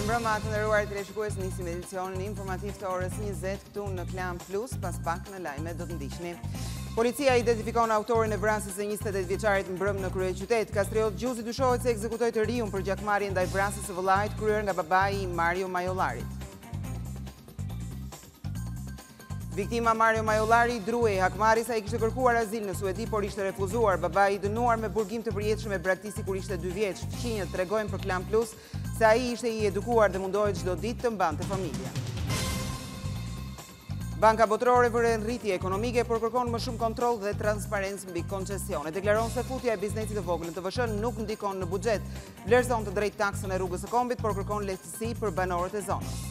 Mirëmbrëma të nderuar teleshikues, nisim edicionin informativ të orës 20 këtu në Klan Plus, pas pak në lajme do të ndiqni. Policia identifikon autorin e vrasjes së 28 vjeçarit mbrëm në kryeqytet. Kastriot Gjuzi dyshohet se ekzekutoi të riun për gjakmarrje ndaj vrasjes së vëllait kryer nga babai i Mario Majollarit. Viktima Mario Majollari i druhej hakmarri sa i kishte kërkuar azil në Suedi, por ishte refuzuar. Babai i dënuar me burgim të përjetshëm e braktisi kur ishte 2 vjeç. Fqinjët tregojnë për Klan Plus se ai ishte i edukuar dhe mundohet çdo ditë të mbante familja. Banka Botërore vëre rritje ekonomike, por kërkon më shumë kontroll dhe transparencë mbi koncesione. Deklaron se futja e biznesit të vogël në TVSH nuk ndikon në buxhet. Vlerëson të drejtë taksën e rrugës së Kombit, por kërkon lehtësi për banorët e zonës.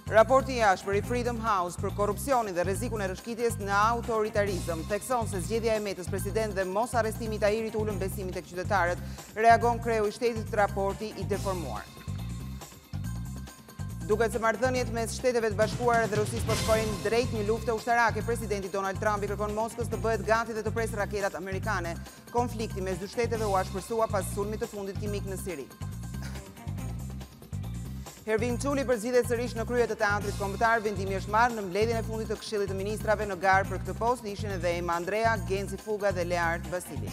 Raporti i jashtëm i Freedom House për korrupsionin dhe rrezikun e rrëshqitjes në autoritarizëm thekson se zgjedhja e Metës president dhe mos arrestimi i Tahirit ulën besimin tek qytetarët, reagon kreu i shtetit raporti i deformuar. Duket se marrëdhëniet mes Shteteve të Bashkuara dhe Rusisë po shkojnë drejt një lufte ushtarake. Presidenti Donald Trump i kërkon Moskës të bëhet gati dhe të presë raketat amerikane. Konflikti mes dy shteteve u ashpërsua pas sulmit të fundit kimik në Siri. Hervin Çuli përzgjedhet sërish në krye të teatrit kombëtar. Vendimi është marrë në mbledhjen e fundit të Këshillit të Ministrave. Në garë për këtë postë ishin edhe Ema Andrea, Genci Fuga dhe Leart Vasili.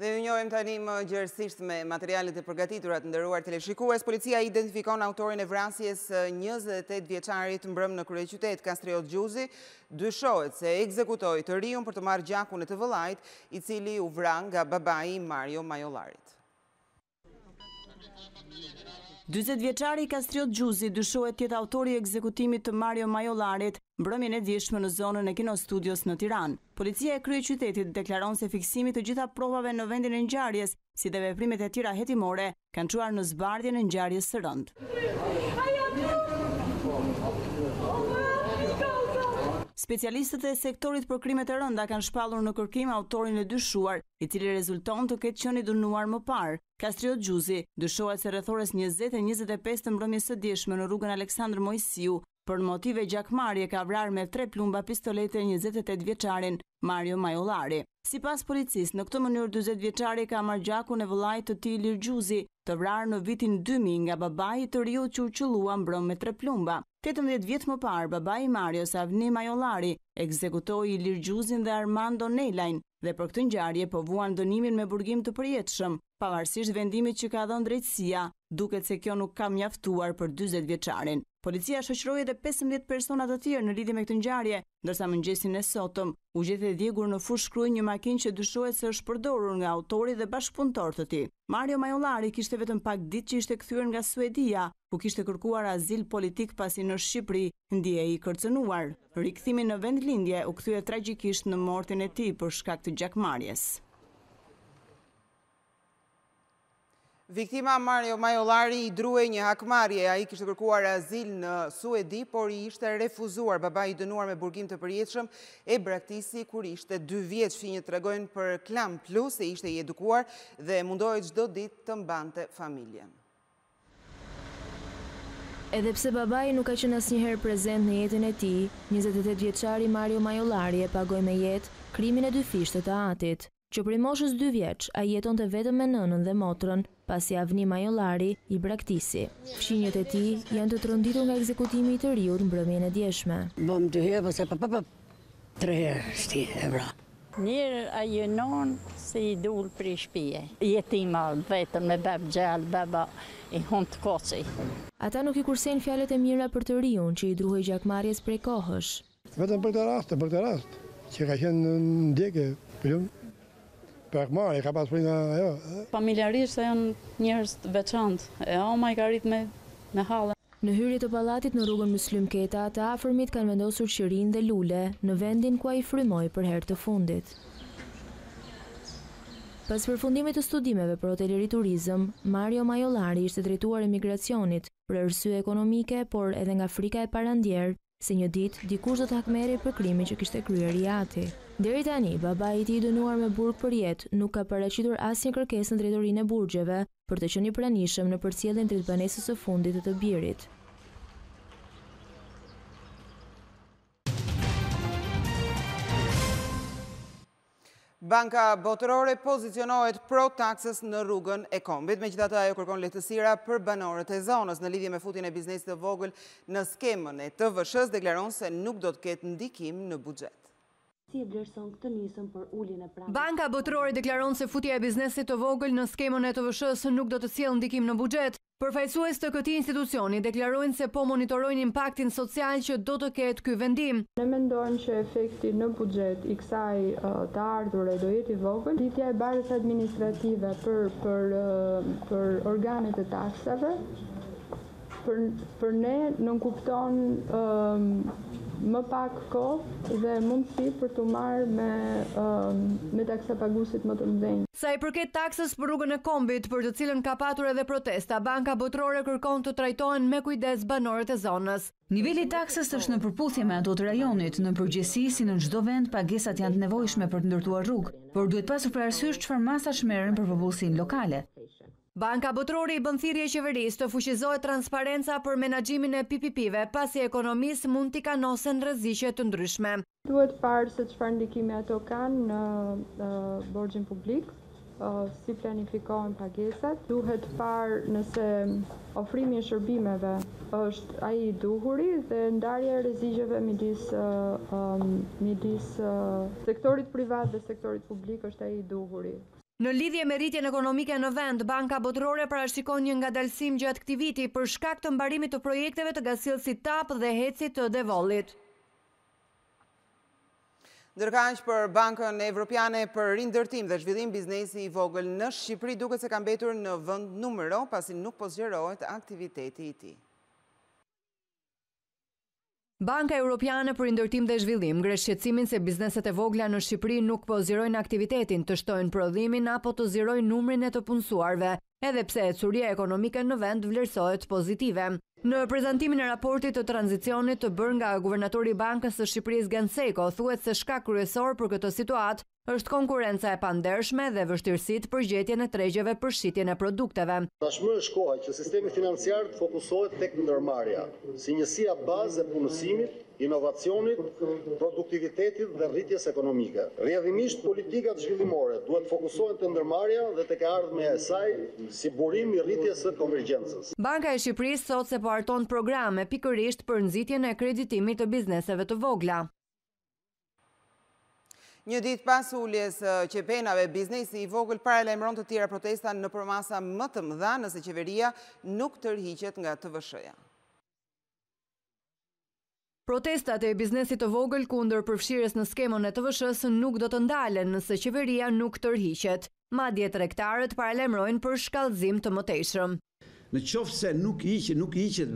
Dhe ju njohim tani më gjerësisht me materialet e përgatitura të nderuar teleshikues. Policia identifikon autorin e vrasjes 28 vjeçarit mbrëm në kryeqytet. Kastriot Gjuzi dyshohet se ekzekutoi të riun për të marrë gjakun e të vëllait, i cili u vran nga babai i Mario Majollarit. 40 vjeçari Kastriot Gjuzi dyshohet të jetë autori i ekzekutimit të Mario Majollarit mbrëmjen e dieshme në zonën e Kino Studios në Tiranë. Policia e kryeqytetit deklaron se fiksimi të gjitha provave në vendin e ngjarjes, si dhe veprimet e tjera hetimore, kanë çuar në zbardhjen e ngjarjes së rëndë. Specialistët e sektorit për krimet e rënda kanë shpallur në kërkim autorin e dyshuar, i cili rezulton të ketë qenë i dënuar më parë. Kastriot Gjuzi dyshohet se rreth orës 20:25 të mbrëmjes së dieshme në rrugën Aleksandër Mojsiu, për motive gjakmarrje ka vrarë me 3 plumba pistolete 28 vjeçarin Mario Majollari. Sipas policisë, në këtë mënyrë 40 vjeçari ka marrë gjakun e vëllait të tij Ilir Gjuzi, të vrarë në vitin 2000 nga babai i të riut që u qëllua mbrëm me 3 plumba. 18 vjet më parë, babai i Marios, Avni Majollari, ekzekutoi Ilir Gjuzin dhe Armando Nelajn dhe për këtë ngjarje po vuan dënimin me burgim të përjetshëm, pavarësisht vendimit që ka dhënë drejtësia. Duket se kjo nuk ka mjaftuar për 40 vjeçarin. Policia shoqëroi edhe 15 persona të tjerë në lidhje me këtë ngjarje, ndërsa mëngjesin e sotëm u gjetë e djegur në fushë krye një makinë që dyshohet se është përdorur nga autori dhe bashkëpunëtor të tij. Mario Majollari kishte vetëm pak ditë që ishte kthyer nga Suedia, ku kishte kërkuar azil politik pasi në Shqipëri ndjehej i kërcënuar. Rikthimi në vendlindje u kthye tragjikisht në mortin e tij për shkak të gjakmarrjes. Viktima Mario Majollari i druhej një hakmarrje. Ai kishte kërkuar azil në Suedi, por i ishte refuzuar. Babai i dënuar me burgim të përjetshëm e braktisi kur ishte 2 vjeç. Fqinjët tregojnë për Klan Plus se ishte i edukuar dhe mundohej çdo ditë të mbante familjen. Edhe pse babai nuk ka qenë asnjëherë prezent në jetën e tij, 28 vjeçari Mario Majollari e pagoi me jetë krimin e 2 fishtë të atit, që prej moshës 2 vjeç ai jetonte vetëm me nënën dhe motrën, pasi Avni Majollari i braktisi. Fqinjët e tij janë të tronditur nga ekzekutimi i të riut mbrëmjen e dieshme. Bëm 2 herë, pse 3 herë shti e vra. Njërë a jënon se i dul për i shpije. Jetima vetëm me beb gjallë, beba i hum të koci. Ata nuk i kursen fjalët e mira për të riun që i druhej gjakmarrjes prej kohësh. Vetëm për këtë rast, që ka qenë në ndjekje, për akmarrje, ka pas për nga ajo. Familjarisht janë njerëz të veçantë, e oma i ka rrit me hallë. Në hyrje të pallatit në rrugën Myslim Keta, të afërmit kanë vendosur qirin dhe lule në vendin ku ai frymoi për herë të fundit. Pas përfundimit të studimeve për hoteleri turizëm, Mario Majollari ishte drejtuar emigracionit për arsye ekonomike, por edhe nga frika e parandjerë se një ditë dikush do të hakmerrej për krimin që kishte kryer i ati. Deri tani, babai i tij i dënuar me burg për jetë nuk ka paraqitur asnjë kërkesë në drejtorinë e burgjeve për të qenë i pranishëm në përcjelljen drejt banesës së fundit të birit. Banka Botërore pozicionohet pro taksës në rrugën e kombit, megjithatë ajo kërkon lehtësira për banorët e zonës. Në lidhje me futjen e biznesit të vogël në skemën e TVSH-s, deklaron se nuk do të ketë ndikim në buxhet. Banka Botërore deklaron se futja e biznesit të vogël në skemën e TVSH-s nuk do të sjellë ndikim në buxhet. Përfaqësues të këtij institucioni deklarojnë se po monitorojnë impaktin social që do të ketë ky vendim. Ne mendojmë që efekti në buxhet i kësaj të ardhure do jetë i vogël. Rritja e barës administrative për organet e taksave për ne nuk kupton më pak kohë dhe mundësi për të marrë me taksapaguesit më të mëdhenj. Sa i përket taksës për rrugën e kombit, për të cilën ka patur edhe protesta, Banka Botërore kërkon të trajtohen me kujdes banorët e zonës. Niveli i taksës është në përputhje me ato të rajonit. Në përgjithësi, si në çdo vend, pagesat janë të nevojshme për të ndërtuar rrugë, por duhet pasur parasysh çfarë masash merren për popullsinë lokale. Banka Botërore i bën thirrje qeverisë të fuqizohet transparenca për menaxhimin e PPP-ve, pasi ekonomisë mund t'i kanosen rreziqe të ndryshme. Duhet parë se çfarë ndikimi ato kanë në borxhin publik, si planifikohen pagesat. Duhet parë nëse ofrimi i shërbimeve është ai i duhuri dhe ndarja e rreziqeve midis sektorit privat dhe sektorit publik është ai i duhuri. Në lidhje me rritjen ekonomike në vend, Banka Botërore parashikon një ngadalësim gjatë këtij viti për shkak të mbarimit të projekteve të gasillësit TAP dhe hecit të Devollit. Ndërkaq për Bankën Evropiane për Rindërtim dhe Zhvillim, biznesi i vogël në Shqipëri duket se ka mbetur në vend numero pasi nuk po zgjerohet aktiviteti i tij. Banka Europiane për Rindërtim dhe Zhvillim ngre shqetësimin se bizneset e vogla në Shqipëri nuk po zgjerojnë aktivitetin, të shtojnë prodhimin apo të zgjerojnë numrin e të punësuarve, edhe pse ecuria ekonomike në vend vlerësohet pozitive. Në prezantimin e raportit të tranzicionit të bërë nga guvernatori i Bankës së Shqipërisë Ganseko, thuhet se shkak kryesor për këtë situatë është konkurenca e pandershme dhe vështirësitë për gjetjen e tregjeve për shitjen e produkteve. Tashmë është koha që sistemi financiar të fokusohet tek ndërmarrja, si njësia bazë e punësimit, inovacionit, produktivitetit dhe rritjes ekonomike. Rrjedhimisht politikat zhvillimore duhet fokusohen te ndërmarrja dhe tek e ardhmja e saj si burim i rritjes së konvergjencës. Banka e Shqipërisë thot se po harton programe pikërisht për nxitjen e kreditimit të bizneseve të vogla. Një ditë pas uljes qepenave, biznesi i vogël paralajmëron të tjera protesta në përmasa më të mëdha nëse qeveria nuk tërhiqet nga TVSH-ja. Protestat e biznesit të vogël kundër përfshirjes në skemën e TVSH-s nuk do të ndalen nëse qeveria nuk tërhiqet. Madje tregtarët paralajmërojnë për shkallëzim të mëtejshëm. Në qoftë se nuk hiqet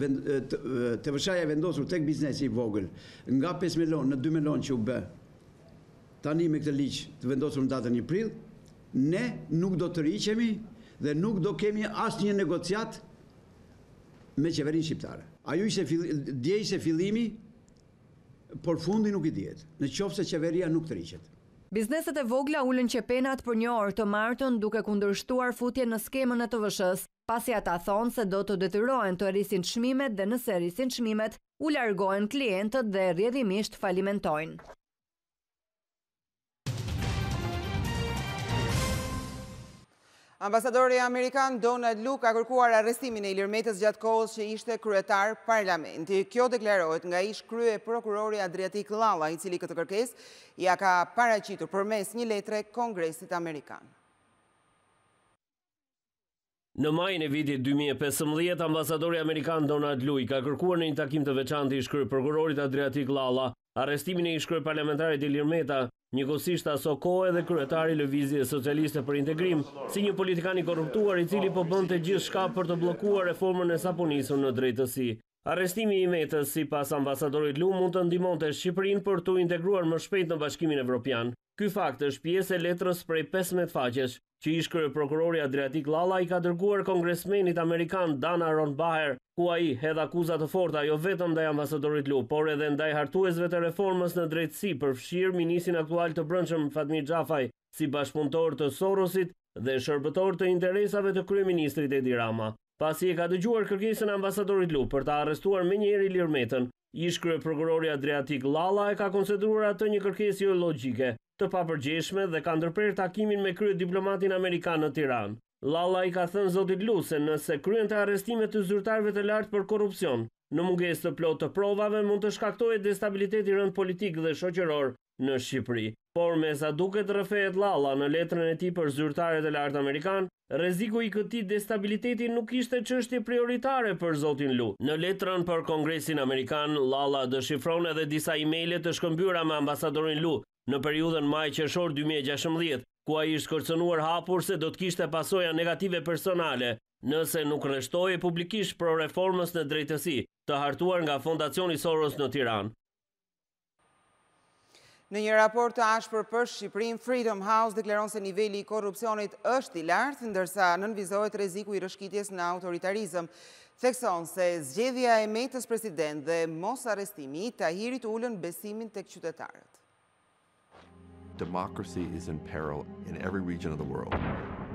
TVSH-ja e vendosur tek biznesi i vogël nga 5 milion në 2 milion që u bë tani me këtë ligj të vendosur në datën 1 prill, ne nuk do të rriqemi dhe nuk do kemi asnjë negociat me qeverinë shqiptare. Ajo ishte fillimi, por fundi nuk i dihet, në qoftë se qeveria nuk të rriqet. Bizneset e vogla ulën qepenat për një orë të martën duke kundërshtuar futjen në skemën e TVSH-s, pasi ata thonë se do të detyrohen të rrisin çmimet dhe nëse rrisin çmimet, u largohen klientët dhe rrjedhimisht falimentojnë. Ambasadori Amerikan Donald Lu ka kërkuar arrestimin e Ilir Metës gjatë kohës që ishte kryetar parlamenti. Kjo deklarohet nga ish krye prokurori Adriatik Llalla, i cili këtë kërkesë ja ka paraqitur përmes një letre Kongresit Amerikan. Në majin e vitit 2015, ambasadori Amerikan Donald Lu ka kërkuar në një takim të veçantë ish krye prokurorit Adriatik Llalla arrestimin e ish krye parlamentarit Ilir Meta, njëkohësisht aso kohë edhe kryetari i Lëvizjes Socialiste për Integrim, si një politikan i korruptuar i cili po bënte gjithçka për të bllokuar reformën e saponisur në drejtësi. Arrestimi i Metës, sipas ambasadorit Lu, mund të ndihmonte Shqipërinë për të integruar më shpejt në Bashkimin Evropian. Ky fakt është pjesë e letrës prej 15 faqesh që ish kryeprokurori Adriatik Llalla i ka dërguar kongresmenit amerikan Dana Ron Baher ku ai hedh akuza të forta jo vetëm ndaj ambasadorit Lu, por edhe ndaj hartuesve të reformës në drejtësi, përfshirë ministrin aktual të brendshëm Fatmir Xhafaj si bashkëpunëtor të Sorosit dhe shërbëtor të interesave të kryeministrit Edi Rama. Pasi e ka dëgjuar kërkesën e ambasadorit Lu për ta arrestuar menjëherë Ilir Metën, ish kryeprokurori Adriatik Llalla e ka konsideruar atë një kërkesë jo logjike, të papërgjeshme dhe ka ndërprer takimin me kryediplomatin amerikan në Tiranë. Llalla i ka thënë zotit Lu se nëse kryen të arrestimet të zyrtarëve të lartë për korrupsion, në mungesë të plotë të provave mund të shkaktojë destabilitet i rënd politik dhe shoqëror në Shqipëri. Por me sa duket rrëfehet Llalla në letrën e tij për zyrtarët e lartë amerikan, rreziku i këtij destabiliteti nuk ishte çështje prioritare për zotin Lu. Në letrën për Kongresin Amerikan, Llalla dëshifron edhe disa emaile të shkëmbyera me ambasadorin Lu në periudhën maj-qershor 2016, ku ai ishte kërcënuar hapur se do të kishte pasoja negative personale nëse nuk rreshtoi publikisht pro reformës në drejtësi, të hartuar nga Fondacioni Soros në Tiranë. Në një raport të ashpër për Shqipërinë, Freedom House deklaron se niveli i korrupsionit është i lartë, ndërsa nënvizohet rreziku i rrëshqitjes në autoritarizëm. Thekson se zgjedhja e Metës president dhe mos arrestimi i Tahirit ulën besimin tek qytetarët. Democracy is in peril in every region of the world.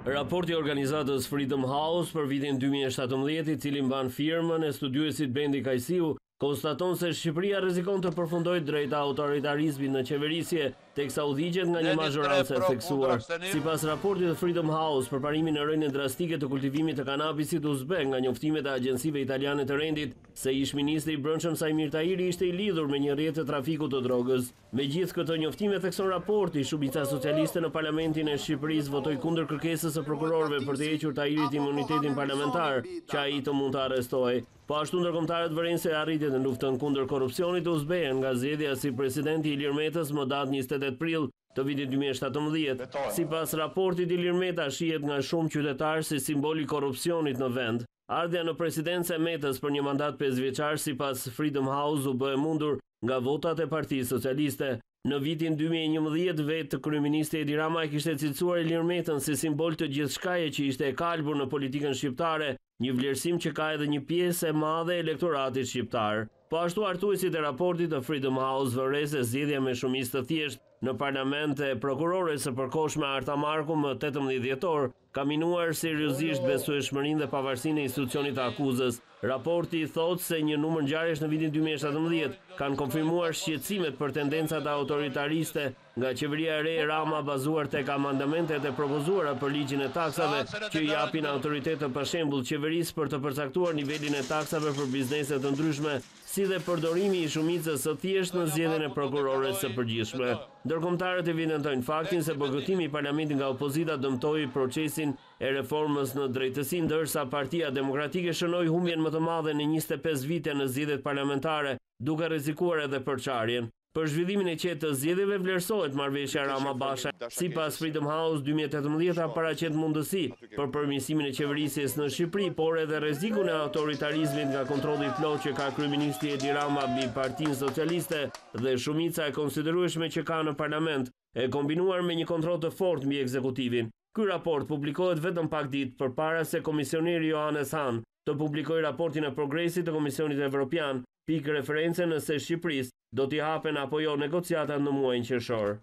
Raporti i organizatës Freedom House për vitin 2017, i cili mban firmën e studiuesit Bendi Kajsiu, konstaton se Shqipëria rrezikon të përfundojë drejt autoritarizmit në qeverisje, teksa udhëhiqet nga një mazhorancë e theksuar. Sipas raportit të Freedom House për parimin e rënien drastike të kultivimit të kanabisit uzbek nga njoftimet e agjencive italiane të rendit, se ish ministri i brendshëm Sajmir Tahiri ishte i lidhur me një rrjet të trafikut të drogës. Megjithë këto njoftime, thekson raporti, shumica socialiste në Parlamentin e Shqipërisë votoi kundër kërkesës së prokurorëve për të hequr Tahirit imunitetin parlamentar, që ai të mund të arrestojë. Po ashtu ndërkombëtarët vëren se arritjet në luftën kundër korrupsionit uzbek nga zgjedhja si presidenti Ilir Metës më datë 28 prill të vitit 2017. Sipas raportit, Ilir Meta shihet nga shumë qytetarë si simboli i korrupsionit në vend. Ardhja në presidencë e Metës për një mandat 5 vjeçar sipas Freedom House u bë e mundur nga votat e Partisë Socialiste. Në vitin 2011, vetë kryeministri Edi Rama e kishte cilësuar Ilir Metën si simbol të gjithçkaje që ishte e kalbur në politikën shqiptare, një vlerësim që ka edhe një pjesë e madhe e elektoratit shqiptar. Po ashtu hartuesit e raportit të Freedom House vëre se zgjedhja me shumicë të thjeshtë në parlament e prokurores së përkohshme Arta Marku më 18 dhjetor ka minuar seriozisht besueshmërinë dhe pavarësinë e institucionit të akuzës. Raporti thotë se një numër ngjarjesh në vitin 2017 kanë konfirmuar shqetësimet për tendencat autoritariste nga qeveria e re e Rama bazuar tek amandamentet e propozuara për ligjin e taksave që i japin autoritet të pashembull qeverisë për të përcaktuar nivelin e taksave për biznese të ndryshme, si dhe përdorimi i shumicës së thjeshtë në zgjedhjen e prokurores së përgjithshme. Ndërkombëtarët evidentojnë faktin se bojkotimi i parlamentit nga opozita dëmtoi procesin e reformës në drejtësi, ndërsa Partia Demokratike shënoi humbjen më të madhe në 25 vite në zgjedhjet parlamentare, duke rrezikuar edhe përçarjen. Për zhvillimin e qetë të zgjedhjeve vlerësohet marrëveshja Rama-Basha. Sipas Freedom House, 2018 paraqet mundësi për përmirësimin e qeverisjes në Shqipëri, por edhe rrezikun e autoritarizmit nga kontrolli i plotë që ka kryeministri Edi Rama mbi Partinë Socialiste dhe shumica e konsiderueshme që ka në parlament, e kombinuar me një kontroll të fortë mbi ekzekutivin. Ky raport publikohet vetëm pak ditë përpara se komisioneri Johannes Hahn të publikojë raportin e progresit të Komisionit Evropian, pikë referencë nëse Shqipërisë do t'i hapen apo jo negociatat në muajin qershor.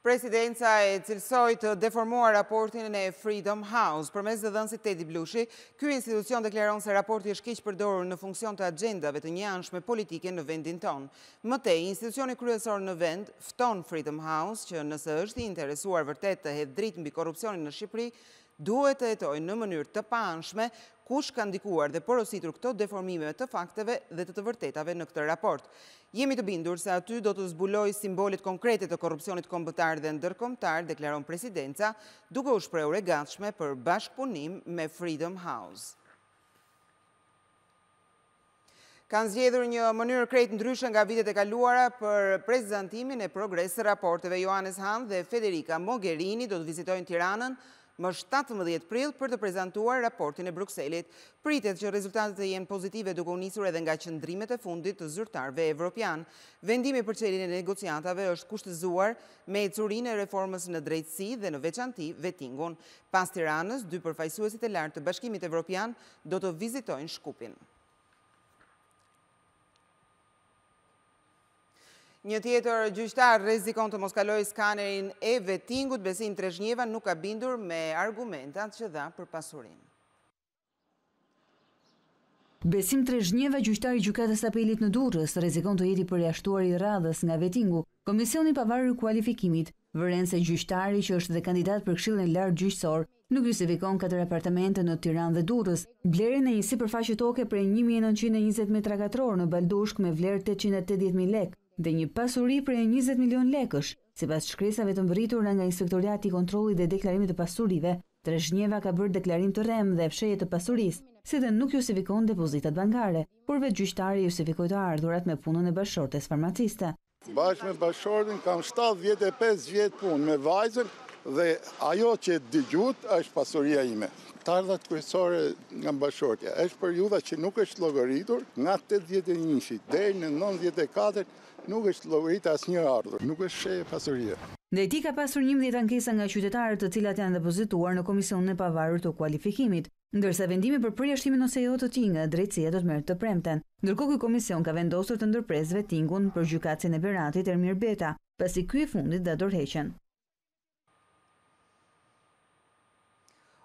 Presidenca e cilësoi të deformuar raportin e Freedom House. Përmes dhënësit Tedi Blushi, ky institucion deklaron se raporti është keq përdorur në funksion të agjendave të njëanshme politike në vendin tonë. Mëtej, institucioni kryesor në vend fton Freedom House që nëse është i interesuar vërtet të hedhë dritë mbi korrupsionin në Shqipëri, duhet të hetojë në mënyrë të paanshme kush ka ndikuar dhe porositur këto deformime të fakteve dhe të vërtetave në këtë raport. Jemi të bindur se aty do të zbulojë simbolet konkrete të korrupsionit kombëtar dhe ndërkombëtar, deklaron presidenca, duke u shprehur e gatshme për bashkëpunim me Freedom House. Kanë zgjedhur një mënyrë krejt ndryshe nga vitet e kaluara për prezantimin e progres së raporteve. Johannes Hahn dhe Federica Mogherini do të vizitojnë Tiranën më 17 prill për të prezantuar raportin e Brukselit. Pritet që rezultatet e jenë pozitive duke u nisur edhe nga qëndrimet e fundit të zyrtarëve evropian. Vendimi për çeljen e negociatave është kushtëzuar me ecurinë e reformës në drejtësi dhe në veçanti vettingun. Pas Tiranës, 2 përfaqësuesit e lartë të Bashkimit Evropian do të vizitojnë Shkupin. Një tjetër gjyqtar rrezikon të mos kalojë skanerin e vettingut. Besim Trezhnjeva nuk ka bindur me argumentat që dha për pasurinë. Besim Trezhnjeva, gjyqtar i gjykatës apelit në Durrës, rrezikon të jeti përjashtuar i radhës nga vettingu. Komisioni i pavarur kualifikimit vëren se gjyqtari, që është dhe kandidat për Këshillin e Lartë Gjyqësor, nuk justifikon 4 apartamente në Tiranë dhe Durrës, blerjen e një sipërfaqe toke prej 1920 metra katror në Baldushk me vlerë 880.000 lekë dhe një pasuri prej 20 milion lekësh. Sipas shkresave të mbërritura nga Inspektoriati i Kontrollit dhe Deklarimit të Pasurive, Trezhnjeva ka bërë deklarim të rrem dhe fshehje të pasurisë, si dhe nuk justifikon depozitat bankare, por vetë gjyqtari justifikoi të ardhurat me punën e bashkëshortes farmaciste. Bashkë me bashkëshortin kam 75 vjet punë me vajzën dhe ajo që dëgjut është pasuria ime. Të ardhat kryesore nga bashkëshortja është periudha që nuk është llogaritur nga 81 deri në 94, nuk është llogaritur asnjë ardhur, nuk është shehje pasurie. Ndaj tij ka pasur 11 ankesa nga qytetarët të cilat janë depozituar në Komisionin e Pavarur të Kualifikimit, ndërsa vendimi për përjashtimin ose jo të tij nga drejtësia do të merret të premten. Ndërkohë ky komision ka vendosur të ndërpresë vettingun për gjykatësin e Beratit Ermir Beta, pasi ky i fundit da dorëheqjen.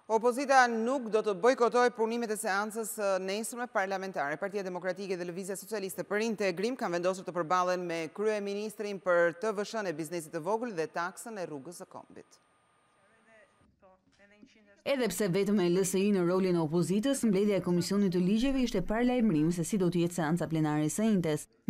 Opozita nuk do të bojkotojë punimet e seancës nesërme parlamentare. Partia Demokratike dhe Lëvizja Socialiste për Integrim kanë vendosur të përballen me kryeministrin për TVSH-n e biznesit të vogël dhe taksën e rrugës së Kombit. Edhe pse vetëm e LSI në rolin e opozitës, mbledhja e Komisionit të Ligjeve ishte paralajmërim se si do të jetë seanca plenare e së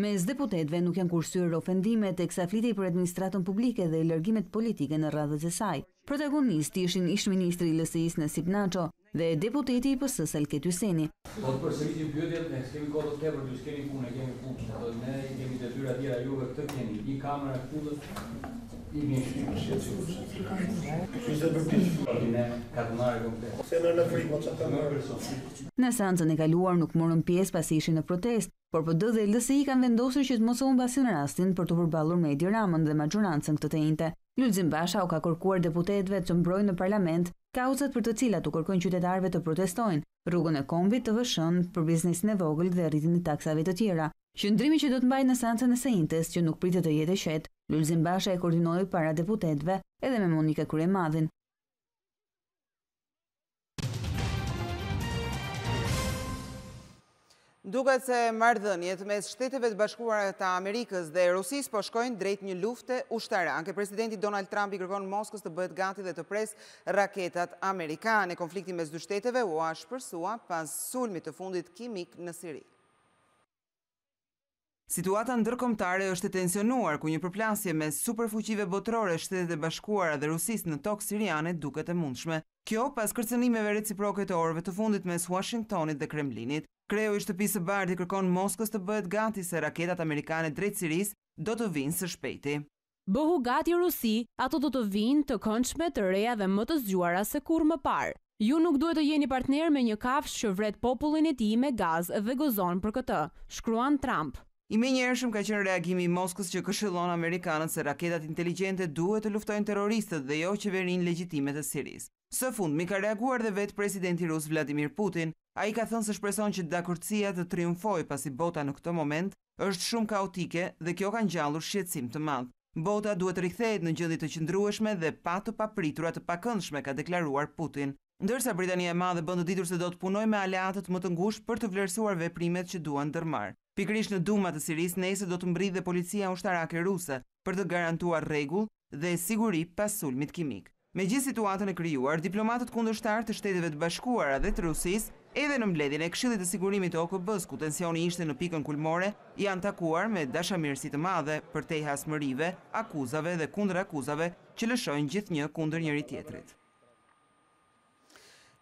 Mes deputetëve nuk janë kursyer ofendime teksa flitej për administratën publike dhe largimet politike në radhët e saj. Protagonisti ishin ish-ministri i LSI-s Nasip Naço dhe deputeti i PS-s Elket Hyseni. Po të përsëritim pyetjet, ne kemi kohë të tepër, ju kemi punë, kemi punë. Ne kemi detyra tjera, juve këtë keni, një kamerë këtu. Në seancën e kaluar nuk morën pjesë pasi ishin në protestë, por PD dhe LSI kanë vendosur që të mos u humbasin rastin për të përballur me Edi Ramën dhe majorancën këtë të njëjtë. Lulzim Basha u ka kërkuar deputetëve të mbrojnë në parlament kauzat për të cilat u kërkojnë qytetarëve të protestojnë, rrugën e Kombit, TVSH-n për biznesin e vogël dhe rritjen e taksave të tjera. Qëndrimi që do të mbajë në seancën e së që nuk pritet të jetë e qetë, Lulzim Basha e koordinoi para deputetëve edhe me Monika Kryemadhin. Duket se marrëdhëniet mes Shteteve të Bashkuara të Amerikës dhe Rusisë po shkojnë drejt një lufte ushtarake. Presidenti Donald Trump i kërkon Moskës të bëhet gati dhe të presë raketat amerikane. Konflikti mes dy shteteve u shpërsua pas sulmit të fundit kimik në Siri. Situata ndërkombëtare është e tensionuar, ku një përplasje mes superfuqive botërore, Shtetet e Bashkuara dhe Rusisë në tokë siriane duket e mundshme. Kjo pas kërcënimeve reciproke të orëve të fundit mes Washingtonit dhe Kremlinit. Kreu i Shtëpisë së Bardhë kërkon Moskës të bëhet gati se raketat amerikane drejt Sirisë do të vinë së shpejti. Bëhu gati Rusi, ato do të vinë të këndshme, të reja dhe më të zgjuara se kur më parë. Ju nuk duhet të jeni partner me një kafshë që vret popullin e tij me gaz dhe gozon për këtë, shkruan Trump. I menjëhershëm ka qenë reagimi i Moskës që këshillon amerikanët se raketat inteligjente duhet të luftojnë terroristët dhe jo qeverinë legjitime të Sirisë. Së fundmi ka reaguar dhe vetë presidenti rus Vladimir Putin. Ai ka thënë se shpreson që dakordësia të triumfojë pasi bota në këtë moment është shumë kaotike dhe kjo ka ngjallur shqetësim të madh. Bota duhet të rikthehet në gjendje të qëndrueshme dhe pa të papritura të pakëndshme, ka deklaruar Putin. Ndërsa Britania e Madhe bën të ditur se do të punojë me aleatët më të ngushtë për të vlerësuar veprimet që duan ndërmarr. Pikërisht në Duma të Sirisë nesër do të mbridhë policia ushtarake ruse për të garantuar rregull dhe siguri pas sulmit kimik. Me gjithë situatën e krijuar, diplomatët kundërshtar të Shteteve të Bashkuara dhe të Rusisë, edhe në mbledhjen e Këshillit të Sigurimit të OKB-s, ku tensioni ishte në pikën kulmore, janë takuar me dashamirësi të madhe përtej hasmërive, akuzave dhe kundërakuzave që lëshojnë gjithnjë kundër njëri tjetrit.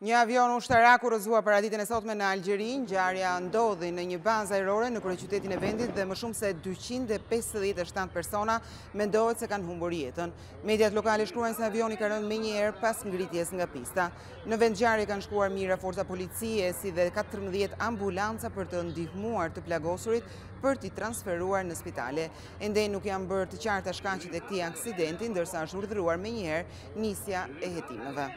Një avion ushtarak u rrëzuar paraditën e sotme në Algjeri. Ngjarja ndodhi në një bazë ajrore në kryeqytetin e vendit dhe më shumë se 257 persona mendohet se kanë humbur jetën. Mediat lokale shkruajnë se avioni ka rënë menjëherë pas ngritjes nga pista. Në vend ngjarje kanë shkuar mira forca policie si dhe 14 ambulanca për të ndihmuar të plagosurit për t'i transferuar në spitale. Ende nuk janë bërë të qarta shkaqet e këtij aksidenti, ndërsa është urdhëruar menjëherë nisja e hetimeve.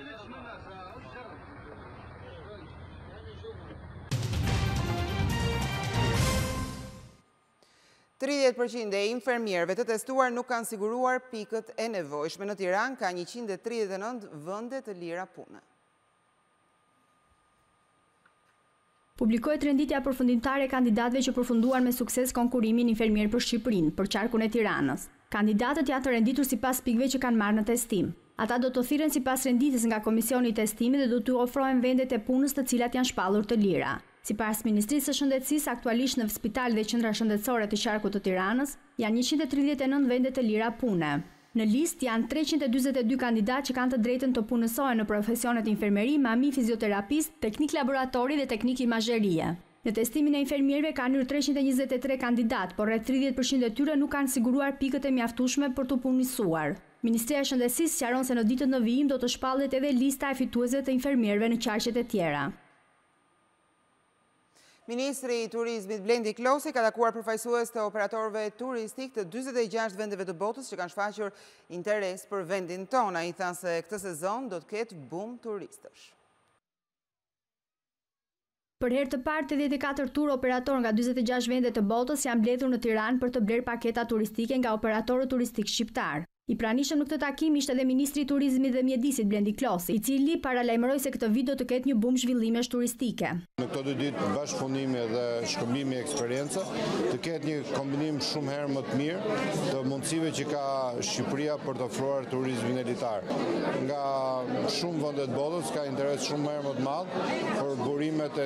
30% e infermierëve të testuar nuk kanë siguruar pikët e nevojshme. Në Tiranë ka 139 vende të lira pune. Publikohet renditja përfundimtare e kandidatëve që përfunduan me sukses konkurimin infermier për Shqipërinë, për qarkun e Tiranës. Kandidatët janë të renditur sipas pikëve që kanë marrë në testim. Ata do të thirren sipas renditjes nga Komisioni i Testimit dhe do t'u ofrohen vendet e punës të cilat janë shpallur të lira. Sipas Ministrisë së Shëndetësisë, aktualisht në spitalet dhe qendra shëndetësore të qarkut të Tiranës janë 139 vende të lira pune. Në listë janë 342 kandidatë që kanë të drejtën të punësohen në profesionet infermeri, mami, fizioterapist, teknik laboratori dhe teknik imazherie. Në testimin e infermierëve kanë hyrë 323 kandidatë, por rreth 30% e tyre nuk kanë siguruar pikët e mjaftueshme për të punësuar. Ministria e Shëndetësisë sqaron se në ditët në vijim do të shpallet edhe lista e fituesve të infermierëve në qarqet e tjera. Ministri i Turizmit Blendi Klosi ka takuar përfaqësues të operatorëve turistik të 46 vendeve të botës që kanë shfaqur interes për vendin tonë. Ai tha se këtë sezon do të ketë bum turistësh. Për herë të parë 84 tur operator nga 46 vende të botës janë mbledhur në Tiranë për të blerë paketa turistike nga operatorët turistik shqiptar. I pranishëm në këtë takim ishte edhe Ministri i Turizmit dhe Mjedisit Blendi Klosi, i cili paralajmëroi se këtë vit do të ketë një bum zhvillimesh turistike. Në këto 2 ditë bashkëpunimi dhe shkëmbimi eksperiencë, të ketë një kombinim shumë herë më të mirë të mundësive që ka Shqipëria për të ofruar turizmin elitar. Nga shumë vende të botës ka interes shumë herë më të madh për burimet e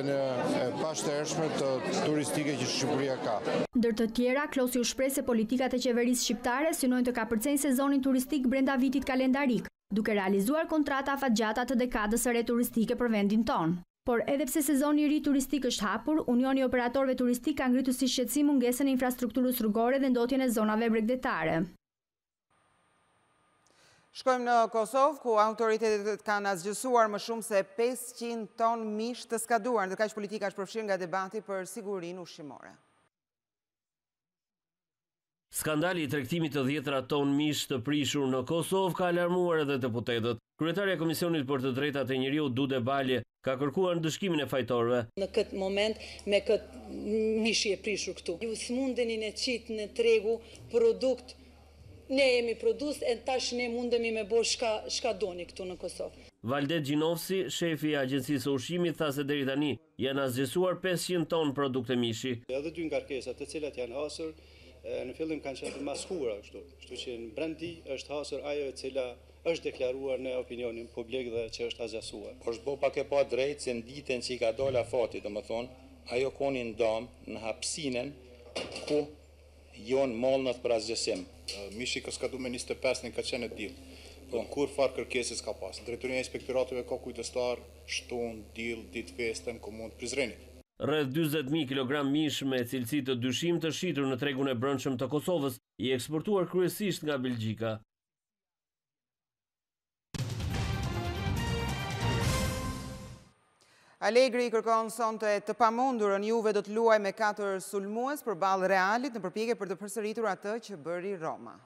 pashtershme të turistike që Shqipëria ka. Ndër të tjera, Klosi u shpreh se politikat e qeverisë shqiptare synojnë të kapërcejnë sezonin turistik brenda vitit kalendarik, duke realizuar kontrata afatgjata të dekadës së re turistike për vendin tonë. Por edhe pse sezoni i ri turistik është hapur, Unioni i Operatorëve Turistik ka ngritur si shqetësim mungesën e infrastrukturës rrugore dhe ndotjen e zonave bregdetare. Shkojmë në Kosovë, ku autoritetet kanë asgjësuar më shumë se 500 ton mish të skaduar, ndërkaq politika është përfshirë nga debati për sigurinë ushqimore. Skandali i tregtimit të 10 ton mish të prishur në Kosovë ka alarmuar edhe deputetët. Kryetaria e Komisionit për të Drejtat e Njeriut, Dude Balje, ka kërkuar ndëshkimin e fajtorëve. Në këtë moment, me këtë mishi e prishur këtu, ju s'mundeni në qitë në tregu produkt, ne jemi produs, e tash ne mundemi me bo shka doni këtu në Kosovë. Valdet Gjinovsi, shefi i Agjencisë së Ushqimit, tha se deri tani janë asgjësuar 500 ton produkte mishi. Edhe 2 ngarkesat të cilat janë hasur, në fillim kanë qenë të maskuara kështu që në brendi është hasur ajo e cila është deklaruar në opinionin publik dhe që është asgjësuar. Është bo pak e pa drejt se në ditën që i ka dalë afati, domethënë, ajo koni në dam në hapësinën ku janë mallnat për asgjësim. Mishi ka skadu me 25 ka qenë diell. Po kur far kërkesës ka pas. Drejtoria e inspektorateve ka kujdestar, shton, diell, ditë festën, komunë Prizrenit. Rreth 40.000 kg mish me cilësi të dyshim të shitur në tregun e brendshëm të Kosovës, i eksportuar kryesisht nga Belgjika. Allegri kërkon sonte të pamundurën Juve do të luajë me 4 sulmues përballë Realit në përpjekje për të përsëritur atë që bëri Roma.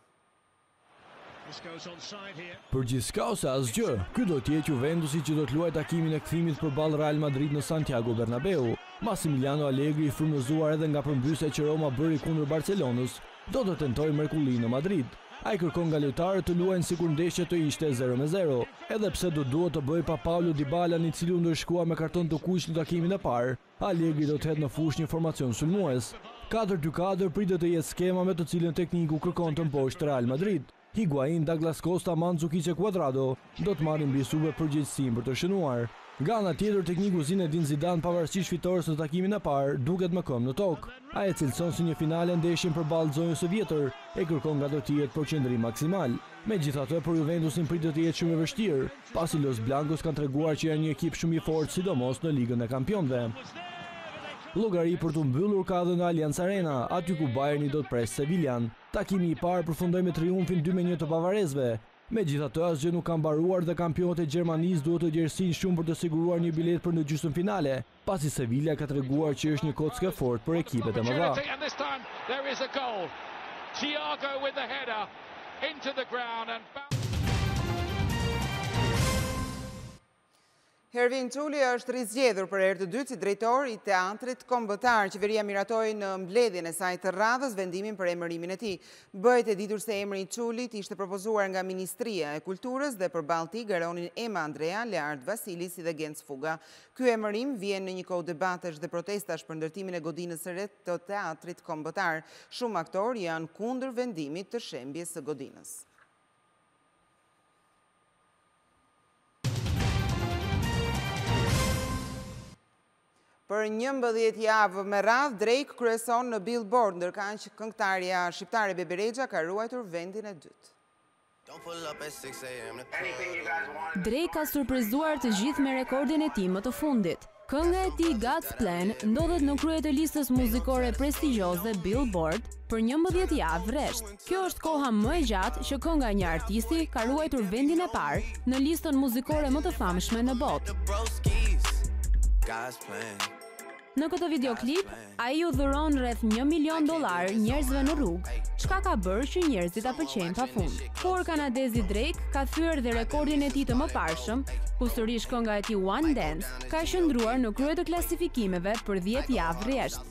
Për gjithçka ose asgjë, ky do të jetë Juventusi që do të luajë takimin e kthimit përballë Real Madrid në Santiago Bernabeu. Massimiliano Allegri, i frymëzuar edhe nga përmbysja që Roma bëri kundër Barcelonës, do të tentojë mrekullinë në Madrid. Ai kërkon nga lojtarët të luajnë sikur ndeshja të ishte 0-0, edhe pse do duhet të bëjë pa Paulo Dybala, i cili u ndërshkua me karton të kuq në takimin e parë. Allegri do të hedhë në fushë një formacion sulmues. 4-2-4 pritet të jetë skema me të cilën tekniku kërkon të mposhtë Real Madrid. Higuain, Douglas Costa, Mandzukic e Cuadrado do të marrin mbi sube përgjegjësinë për të shënuar. Nga ana tjetër, tekniku Zinedine Zidane pavarësisht fitores në takimin e parë, duket më këmbë në tokë. Ai e cilëson si një finale ndeshjen përballë zonjës së vjetër, e kërkon nga dorëtiet për qëndrim maksimal. Megjithatë, për Juventusin pritet të jetë shumë e vështirë, pasi Los Blancos kanë treguar që janë një ekip shumë i fortë, sidomos në Ligën e Kampionëve. Llogari për të mbyllur ka edhe në Allianz Arena, aty ku Bayerni do të presë Sevillan. Takimi i parë përfundoi me triumfin 2-1 të bavarezëve. Megjithatë, asgjë nuk ka mbaruar dhe kampionët e Gjermanisë duhet të gjerësinë shumë për të siguruar një bilet për në gjysmëfinale, pasi Sevilla ka treguar që është një kockë e fortë për ekipet e mëdha. Hervin Çuli është rizgjedhur për herë të dytë si drejtor i teatrit kombëtar. Qeveria miratoi në mbledhjen e saj të radhës vendimin për emërimin e tij. Bëhet e ditur se emri i Çulit ishte propozuar nga Ministria e Kulturës dhe përballë tij garonin Ema Andrea, Leard Vasili si dhe Genc Fuga. Ky emërim vjen në një kohë debatesh dhe protestash për ndërtimin e godinës së re të teatrit kombëtar. Shumë aktorë janë kundër vendimit të shembjes së godinës. Për 11 javë me radhë, Drake kryeson në Billboard, ndërkaq këngëtarja shqiptare Bebe Rexha ka ruajtur vendin e dytë. Drake ka surprizuar të gjithë me rekordin e tij më të fundit. Kënga e tij God's Plan ndodhet në krye të listës muzikore prestigjioze Billboard për 11 javë rresht. Kjo është koha më e gjatë që kënga e një artisti ka ruajtur vendin e parë në listën muzikore më të famshme në botë. Në këtë videoklip, ai u dhuron rreth $1 milion njerëzve në rrugë, çka ka bërë që njerëzit ta pëlqejnë pafund. Por kanadezi Drake ka thyer dhe rekordin e tij të mëparshëm, ku sërish kënga e tij One Dance ka qëndruar në krye të klasifikimeve për 10 javë rresht.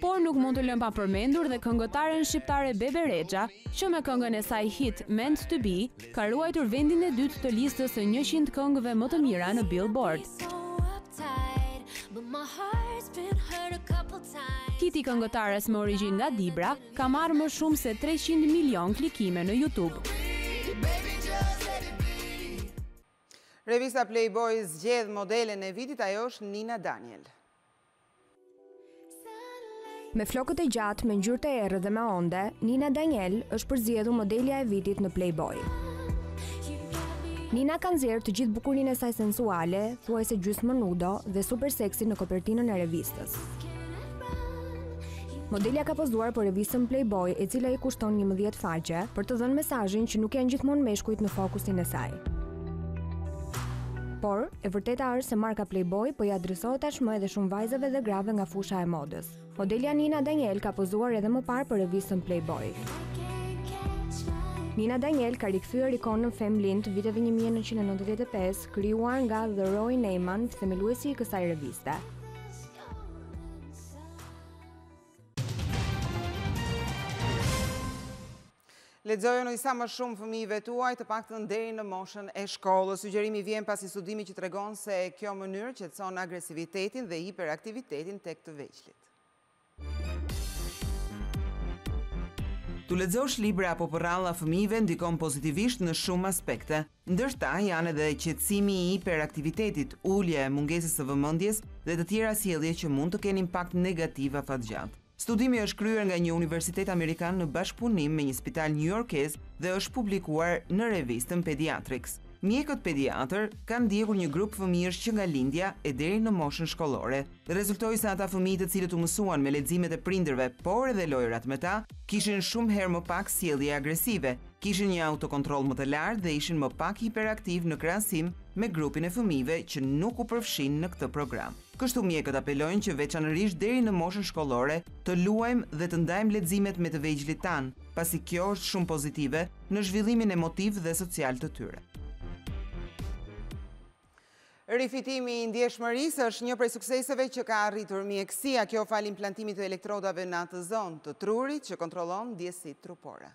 Por nuk mund të lëm pa përmendur dhe këngëtaren shqiptare Bebe Rexha, që me këngën e saj hit Meant to Be, ka ruajtur vendin e dytë të listës së 100 këngëve më të mira në Billboard. Hiti këngëtares me origjinë nga Dibra ka marrë më shumë se 300 milion klikime në YouTube. Revista Playboy zgjedh modelen e vitit, ajo është Nina Daniel. Me flokët e gjatë, me ngjyrë të errët dhe me onde, Nina Daniel është përzgjedhur modelja e vitit në Playboy. Nina ka nxjerrë të gjithë bukurinë e saj sensuale, thuajse gjysmë nudo dhe super seksi në kopertinën e revistës. Modelja ka pozuar për revistën Playboy, e cila i kushton 11 faqe, për të dhënë mesazhin që nuk janë gjithmonë meshkujt në fokusin e saj. Por, e vërteta është se marka Playboy po i adresohet tashmë edhe shumë vajzave dhe grave nga fusha e modës. Modelja Nina Daniel ka pozuar edhe më parë për revistën Playboy. Nina Daniel ka rikthyer ikonën feminin të viteve 1995, krijuar nga The Roy Neyman, themeluesi i kësaj reviste. Lexojeni sa më shumë fëmijëve tuaj, të paktën deri në moshën e shkollës. Sugjerimi vjen pasi studimi që tregon se kjo mënyrë qetëson agresivitetin dhe hiperaktivitetin tek të vegjëlit. Tu lexosh libra apo porralla fëmijëve ndikon pozitivisht në shumë aspekte. Ndërta janë edhe qetësimi i hiperaktivitetit, ulja e mungesës së vëmendjes dhe të tjera sjellje që mund të kenë impakt negativ afatgjatë. Studimi është kryer nga një universitet amerikan në bashkëpunim me një spital newyorkez dhe është publikuar në revistën Pediatrics. Mjekët pediatër kanë ndjekur një grup fëmijësh që nga lindja e deri në moshën shkollore. Rezultoi se ata fëmijë të cilët u mësuan me leximet e prindërve, por edhe lojrat me ta, kishin shumë herë më pak sjellje agresive, kishin një autokontroll më të lartë dhe ishin më pak hiperaktiv në krahasim me grupin e fëmijëve që nuk u përfshin në këtë program. Kështu mjekët apelojnë që veçanërisht deri në moshën shkollore të luajmë dhe të ndajmë leximet me të vegjëlit tanë, pasi kjo është shumë pozitive në zhvillimin emotiv dhe social të tyre. Rifitimi i ndjeshmërisë është një prej sukseseve që ka arritur mjekësia, kjo fal implantimit të elektrodave në atë zonë të trurit që kontrollon ndjesitë trupore.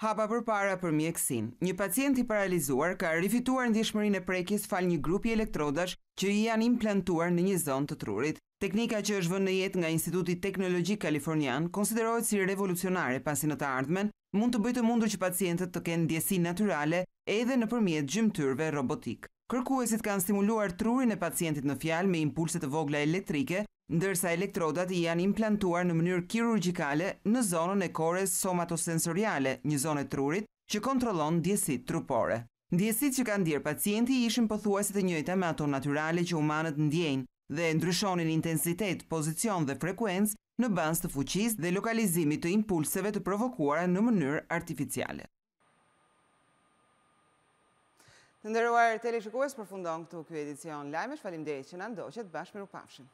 Hapa përpara për mjekësinë. Një pacient i paralizuar ka rifituar ndjeshmërinë e prekjes fal një grupi elektrodash që i janë implantuar në një zonë të trurit. Teknika që është vënë në jetë nga Instituti Teknologjik Kalifornian konsiderohet si revolucionare pasi në të ardhmen mund të bëjë të mundur që pacientët të kenë ndjesi natyrale edhe nëpërmjet gjymtyrëve robotik. Kërkuesit kanë stimuluar trurin e pacientit në fjalë me impulse të vogla elektrike, ndërsa elektrodat i janë implantuar në mënyrë kirurgjikale në zonën e kores somatosensoriale, një zonë e trurit që kontrollon ndjesitë trupore. Ndjesitë që ka ndjer pacienti ishin pothuajse të njëjta me ato natyrale që humanët ndjejnë dhe ndryshonin intensitet, pozicion dhe frekuencë në bazë të fuqisë dhe lokalizimit të impulseve të provokuara në mënyrë artificiale. Të nderuar teleshikues, përfundon këtu ky edicion lajmesh. Faleminderit që na ndoqët. Bashkë mirupafshim.